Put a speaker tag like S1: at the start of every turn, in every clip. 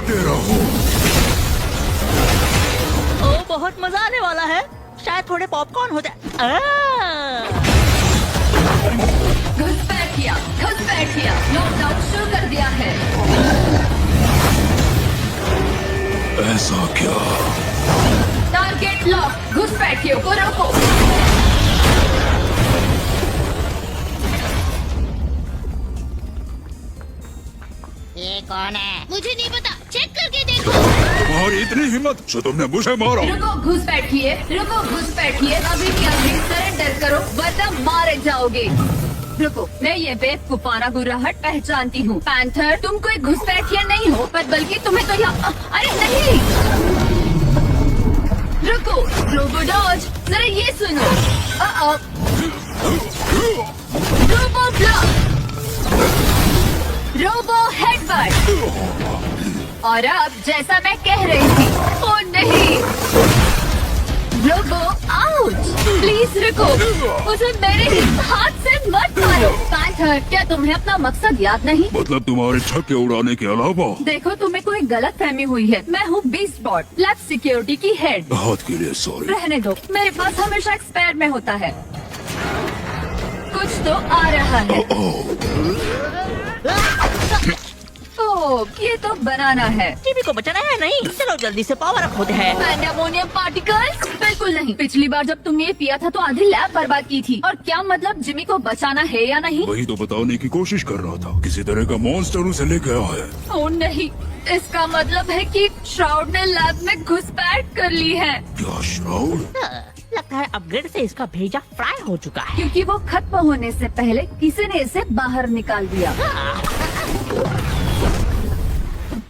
S1: दे रहा हूँ।
S2: ओ बहुत मजा आने वाला है। शायद थोड़े पॉपकॉर्न हो जाए।
S3: घुसपैठिया लॉकडाउन शुरू कर दिया है।
S1: ऐसा क्या?
S3: टारगेट लॉक, घुसपैठियों को रोको।
S4: ये कौन है? मुझे नहीं पता, चेक करके देखो।
S1: तुम्हारी इतनी हिम्मत जो तुमने मुझे मारा।
S3: रुको घुसपैठिए, अभी के अभी सरेंडर करो वरना मारे जाओगे। रुको, मैं ये बेवकूफाना गुर्राहट पहचानती हूँ। पैंथर, तुम कोई घुसपैठिया नहीं हो, पर बल्कि तुम्हें तो यहाँ अरे नहीं। रुको, रोबोडॉज, जरा ये सुनो। Robo block, robo headbutt. और अब जैसा मैं कह रही थी, ओ नहीं, रोबो आउट। प्लीज रुको, मुझे मेरे ही हाथ से मत मारो। पैंथर, क्या तुम्हें अपना मकसद याद नहीं?
S1: मतलब तुम्हारे छक्के उड़ाने के अलावा?
S3: देखो, तुम्हें कोई गलत फहमी हुई है। मैं हूँ बीस्ट बॉट, लैब सिक्योरिटी की हेड।
S1: बात के लिए सॉरी।
S3: रहने दो, मेरे पास हमेशा एक स्पेयर में होता है। कुछ तो आ रहा है। ओह, ये तो बनाना है।
S2: टीवी को बचाना है नहीं? चलो जल्दी से पावर अप होते हैं।
S3: Pandemonium particles? बिल्कुल नहीं। पिछली बार जब तुमने ये पिया था तो आधी लैब बर्बाद की थी। और क्या मतलब, जिमी को बचाना है या नहीं?
S1: वही तो बताने की कोशिश कर रहा था। किसी तरह का मॉन्स्टर उसे लेके आया है।
S3: ओह नहीं, इसका मतलब है कि श्राउड ने लैब में घुसपैठ कर ली है।
S1: क्या श्राउड?
S2: लगता है अपग्रेड से इसका भेजा फ्राई हो चुका है।
S3: क्योंकि वो खत्म होने से पहले किसी ने इसे बाहर निकाल दिया।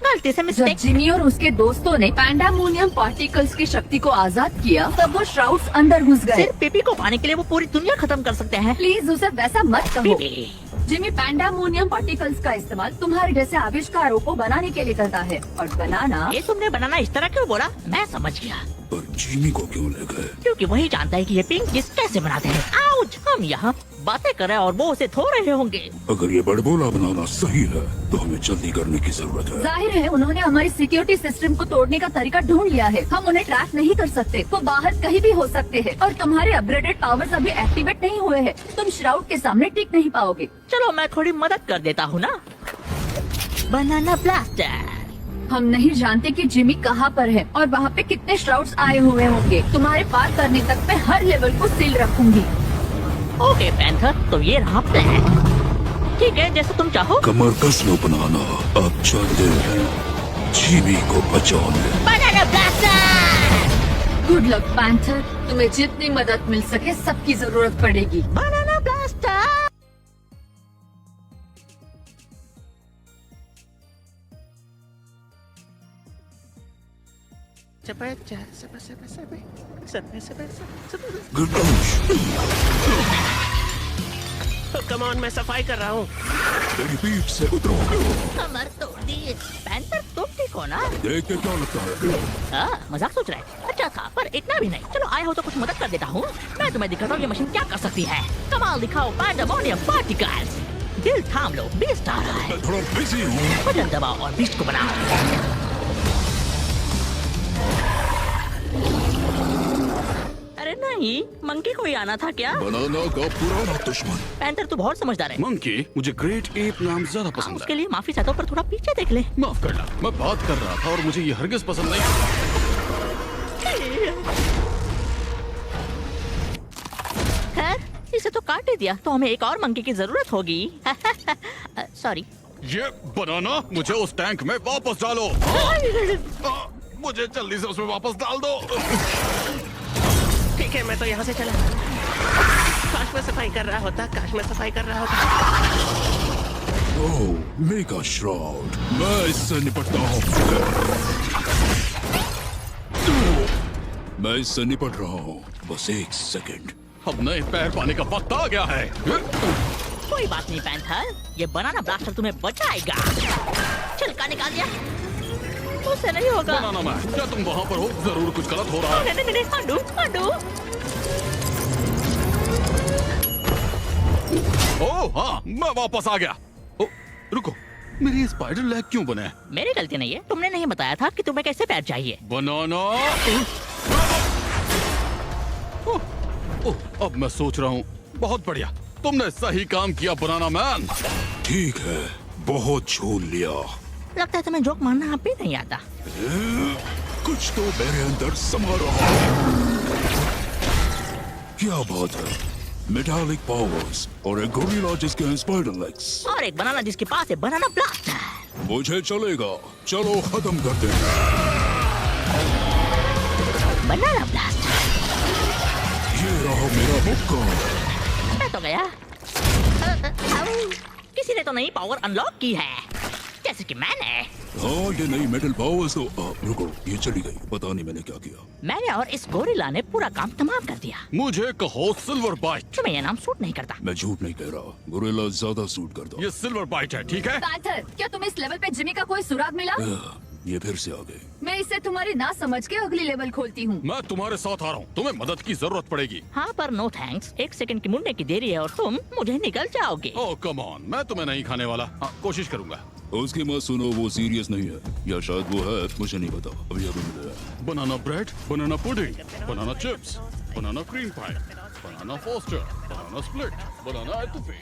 S2: गलती से
S3: जब
S2: मिस्टेक।
S3: जिमी और उसके दोस्तों ने पैंडामोनियम पार्टिकल्स की शक्ति को आजाद किया, तब वो श्राउड्स अंदर घुस गए।
S2: सिर्फ पीपी को पाने के लिए वो पूरी दुनिया खत्म कर सकते हैं।
S3: प्लीज उसे वैसा मत कहो।
S2: पीपी।
S3: जिमी पैंडामोनियम पार्टिकल्स का इस्तेमाल तुम्हारे जैसे आविष्कारों को बनाने के लिए करता है। और बनाना,
S2: ये तुमने बनाना इस तरह क्यों बोला? मैं समझ गया।
S1: पर जिमी को क्यों ले गए?
S2: क्योंकि वही जानता है कि ये पिंक जिस कैसे बनाते हैं। आउच! हम यहाँ बातें कर रहे हैं और वो उसे थो रहे होंगे।
S1: अगर ये बड़बोला बनाना सही है तो हमें जल्दी करने की जरूरत है।
S3: जाहिर है उन्होंने हमारी सिक्योरिटी सिस्टम को तोड़ने का तरीका ढूंढ लिया है। हम उन्हें ट्रैक नहीं कर सकते। वो बाहर कहीं भी हो सकते हैं। और तुम्हारे अपग्रेडेड पावर्स अभी एक्टिवेट नहीं हुए हैं। तुम श्राउड के सामने टिक नहीं पाओगे।
S2: चलो मैं थोड़ी मदद कर देता हूँ ना। बनाना ब्लास्टर।
S3: हम नहीं जानते कि जिमी कहाँ पर है और वहाँ पे कितने श्राउड्स आए हुए होंगे। तुम्हारे पार करने तक मैं हर लेवल को सील रखूंगी।
S2: ओके पैंथर, तो ये रहा प्लान। ठीक है, जैसे तुम चाहो।
S1: कमर कस लो बनाना। अब चलते हैं जिमी को बचाने।
S2: बनाना ब्लास्टर।
S3: गुड लक पैंथर, तुम्हें जितनी मदद मिल सके सबकी जरूरत पड़ेगी।
S2: बनाना ब्लास्टर।
S5: कम ऑन, मैं सफाई कर रहा हूँ।
S1: मेरी पीठ से उतरो।
S2: कमर तोड़ दी। पैंथर तुम ठीक हो ना?
S1: देख के क्या लगता है?
S2: मजाक सोच रहे हैं। अच्छा था, पर इतना भी नहीं। चलो आए हो तो कुछ मदद कर देता हूँ। मैं तुम्हें दिखाता हूँ ये मशीन क्या कर सकती है। कमाल दिखाओ पैंडेमोनियम पार्टिकल्स। दिल थाम लो, बीस्ट आ रहा है।
S1: मैं थोड़ा बिजी हूँ।
S2: बटन दबाओ और बीस्ट को बनाओ। अरे नहीं, मंकी को ही आना था क्या?
S1: बनाना का पुराना दुश्मन।
S2: पैंथर तू बहुत समझदार है।
S6: मंकी, मुझे ग्रेट एप नाम ज्यादा पसंद
S2: उसके
S6: है।
S2: लिए माफी चाहता हूँ, पर थोड़ा पीछे देख ले।
S6: माफ करना, मैं बात कर रहा था और मुझे ये हरगिज पसंद नहीं।
S2: खैर, इसे तो काट ही दिया, तो हमें एक और मंकी की जरूरत होगी। सॉरी।
S6: ये बनाना, मुझे उस टैंक में वापस डालो। मुझे जल्दी से उसमें वापस डाल दो।
S5: ठीक है, मैं तो यहाँ से चला। काश मैं सफाई कर रहा होता।
S1: ओह, मेगा श्राउड। मैं इससे निपटता हूँ। मैं इससे निपट रहा हूँ। बस एक सेकंड।
S6: अब नए पैर पाने का वक्त आ गया है।
S2: कोई बात नहीं पैंथर, ये बनाना ब्लास्टर तुम्हें बचाएगा। छिलका निकाल दिया। उससे नहीं होगा।
S6: बनाना मैन, क्या तुम वहाँ पर हो? जरूर कुछ गलत हो रहा है।
S2: नहीं, हटो।
S6: ओह हाँ, मैं वापस आ गया। ओ, रुको, मेरी स्पाइडर लेग क्यों बने?
S2: मेरी गलती नहीं है, तुमने नहीं बताया था कि तुम्हें कैसे पैर चाहिए।
S6: बनाना। अब मैं सोच रहा हूँ, बहुत बढ़िया, तुमने सही काम किया बनाना मैन।
S1: ठीक है, बहुत झूल लिया।
S2: लगता है तुम्हें जोक मारना अब भी नहीं आता।
S1: कुछ तो मेरे अंदर समा रहा है। क्या बात है, मेटालिक पावर्स और एक गोरिल्ला जिसके स्पाइडर लेग्स।
S2: और एक बनाना जिसके पास है बनाना ब्लास्टर।
S1: मुझे चलेगा, चलो खत्म करते हैं।
S2: बनाना ब्लास्टर।
S1: ये रहा मेरा मौका।
S2: मैं तो गया। किसी ने तो नई पावर अनलॉक की है, जैसे कि मैंने।
S1: हाँ, ये नई मेटल पावर्स तो रुको, ये चली गई। पता नहीं मैंने क्या किया।
S2: मैंने और इस गोरिल्ला ने पूरा काम तमाम कर दिया।
S6: मुझे कहो सिल्वर बाइट।
S2: तुम्हें यह नाम सूट नहीं करता।
S1: मैं झूठ नहीं कह रहा, गोरिल्ला ज्यादा सूट करता।
S6: ये सिल्वर बाइट है, ठीक है?
S3: पैंथर, क्या तुम्हें इस लेवल पे जिमी का कोई सुराग मिला?
S1: ये फिर से आ गए।
S3: मैं इसे तुम्हारी ना समझ के अगली लेवल खोलती हूँ।
S6: मैं तुम्हारे साथ आ रहा हूँ, तुम्हें मदद की जरूरत पड़ेगी।
S2: हाँ पर नो थैंक्स, 1 सेकंड की मुड़ने की देरी है और तुम मुझे निकल जाओगे।
S6: ओह कम ऑन, मैं तुम्हें नहीं खाने वाला। कोशिश करूंगा।
S1: उसकी मत सुनो, वो सीरियस नहीं है, या शायद वो है, मुझे नहीं पता। अभी अभी मिला।
S6: बनाना ब्रेड, बनाना पुडिंग, बनाना चिप्स, बनाना क्रीम पाई, बनाना फोस्टर, बनाना स्प्लिट, बनाना एटोफी।